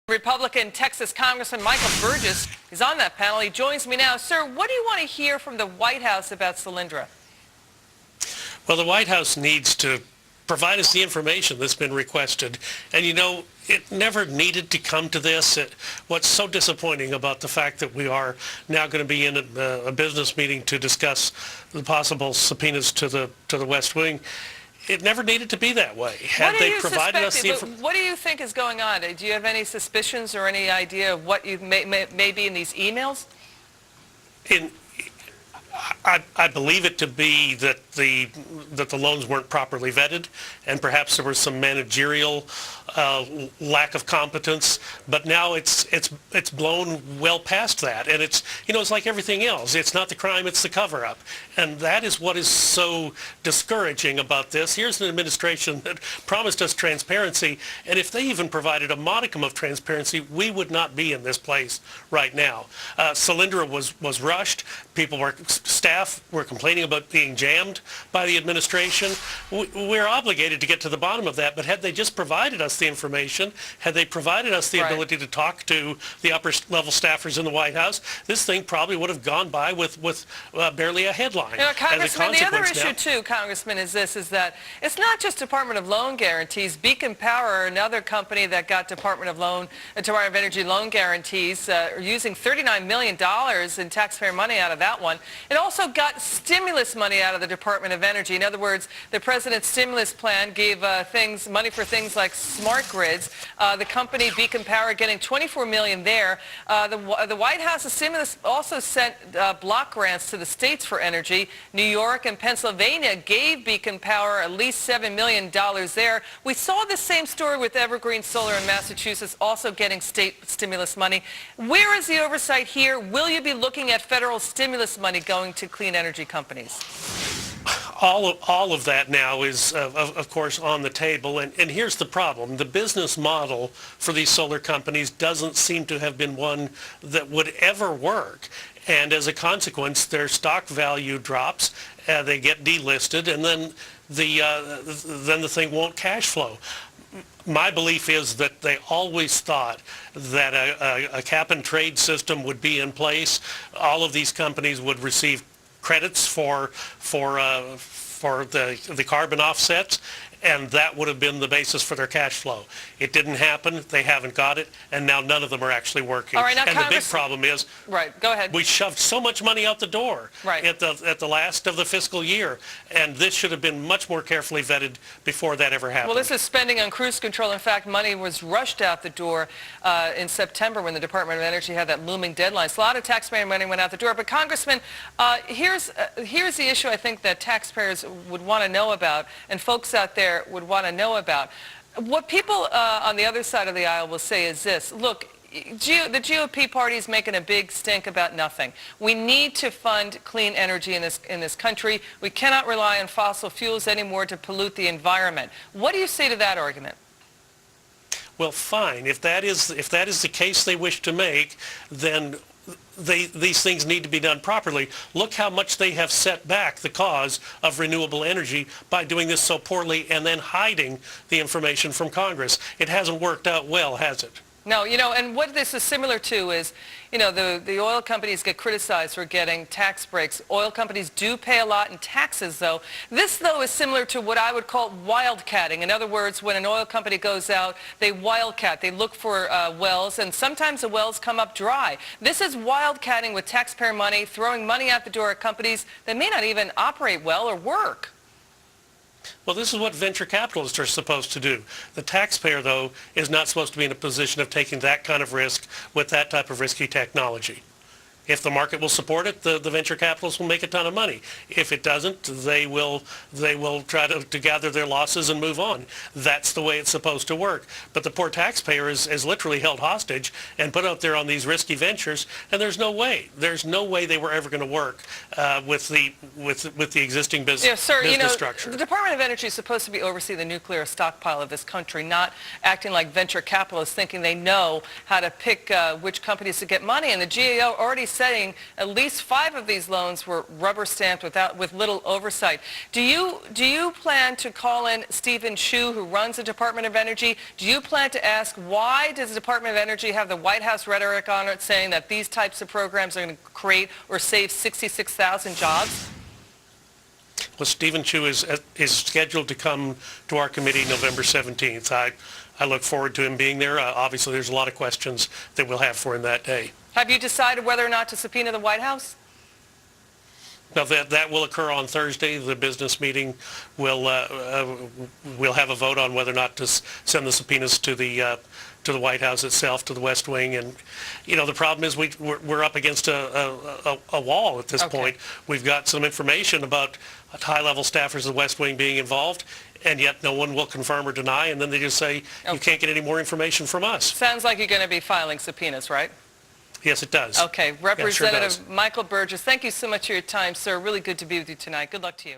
Republican Texas Congressman Michael Burgess is on that panel. He joins me now. Sir, what do you want to hear from the White House about Solyndra? Well, the White House needs to provide us the information that's been requested. And, you know, it never needed to come to this. What's so disappointing about the fact that we are now going to be in a business meeting to discuss the possible subpoenas to the West Wing, it never needed to be that way. Had they provided us the what do you think is going on? Do you have any suspicions or any idea of what you may be in these emails? I believe it to be that the loans weren't properly vetted, and perhaps there was some managerial lack of competence. But now it's blown well past that, and it's like everything else. It's not the crime; it's the cover-up, and that is what is so discouraging about this. Here's an administration that promised us transparency, and if they even provided a modicum of transparency, we would not be in this place right now. Solyndra was rushed. Staff were complaining about being jammed by the administration. We're obligated to get to the bottom of that, but had they just provided us the information, had they provided us the ability to talk to the upper level staffers in the White House, this thing probably would have gone by with barely a headline. Congressman, the other issue too, Congressman, is that it's not just Department of Loan guarantees. Beacon Power, another company that got Department of Energy loan guarantees, using $39 million in taxpayer money out of that one. It also got stimulus money out of the Department of Energy. In other words, the president's stimulus plan gave money for things like smart grids. The company Beacon Power getting $24 million there. The White House's stimulus also sent block grants to the states for energy. New York and Pennsylvania gave Beacon Power at least $7 million there. We saw the same story with Evergreen Solar in Massachusetts, also getting state stimulus money. Where is the oversight here? Will you be looking at federal stimulus money going to clean energy companies? All of that now is, of course, on the table. And here's the problem. The business model for these solar companies doesn't seem to have been one that would ever work. And as a consequence, their stock value drops, they get delisted, and then the thing won't cash flow. My belief is that they always thought that a cap-and-trade system would be in place. All of these companies would receive credits for the carbon offsets, and that would have been the basis for their cash flow. It didn't happen. They haven't got it, and now none of them are actually working. All right, now and the big problem is, go ahead. We shoved so much money out the door at the last of the fiscal year, and this should have been much more carefully vetted before that ever happened. Well, this is spending on cruise control. In fact, money was rushed out the door in September when the Department of Energy had that looming deadline. So a lot of taxpayer money went out the door. But Congressman, here's the issue I think that taxpayers would want to know about, and folks out there would want to know about. What people on the other side of the aisle will say is this: look, the GOP party is making a big stink about nothing. We need to fund clean energy in this country. We cannot rely on fossil fuels anymore to pollute the environment. What do you say to that argument? Well, fine. If that is the case they wish to make, then these things need to be done properly. Look how much they have set back the cause of renewable energy by doing this so poorly and then hiding the information from Congress. It hasn't worked out well, has it? No, and what this is similar to is, the oil companies get criticized for getting tax breaks. Oil companies do pay a lot in taxes, though. This, though, is similar to what I would call wildcatting. In other words, when an oil company goes out, they wildcat. They look for wells, and sometimes the wells come up dry. This is wildcatting with taxpayer money, throwing money out the door at companies that may not even operate well or work. Well, this is what venture capitalists are supposed to do. The taxpayer, though, is not supposed to be in a position of taking that kind of risk with that type of risky technology. If the market will support it, the venture capitalists will make a ton of money. If it doesn't, they will try to gather their losses and move on. That's the way it's supposed to work. But the poor taxpayer is literally held hostage and put out there on these risky ventures, and there's no way they were ever going to work with the existing business structure. The Department of Energy is supposed to oversee the nuclear stockpile of this country, not acting like venture capitalists thinking they know how to pick which companies to get money. And the GAO already saying at least 5 of these loans were rubber stamped with little oversight. Do you plan to call in Stephen Chu, who runs the Department of Energy? Do you plan to ask, why does the Department of Energy have the White House rhetoric on it saying that these types of programs are going to create or save 66,000 jobs? Well, Stephen Chu is scheduled to come to our committee November 17th. I look forward to him being there. Obviously, there's a lot of questions that we'll have for him that day. Have you decided whether or not to subpoena the White House? Now, that will occur on Thursday. The business meeting will we'll have a vote on whether or not to send the subpoenas to the White House itself, to the West Wing. And, you know, the problem is we're up against a wall at this point. We've got some information about high-level staffers of the West Wing being involved, and yet no one will confirm or deny, and then they just say, you can't get any more information from us. Sounds like you're going to be filing subpoenas, right? Yes, it does. Okay. Representative Sure does. Michael Burgess, thank you so much for your time, sir. Really good to be with you tonight. Good luck to you.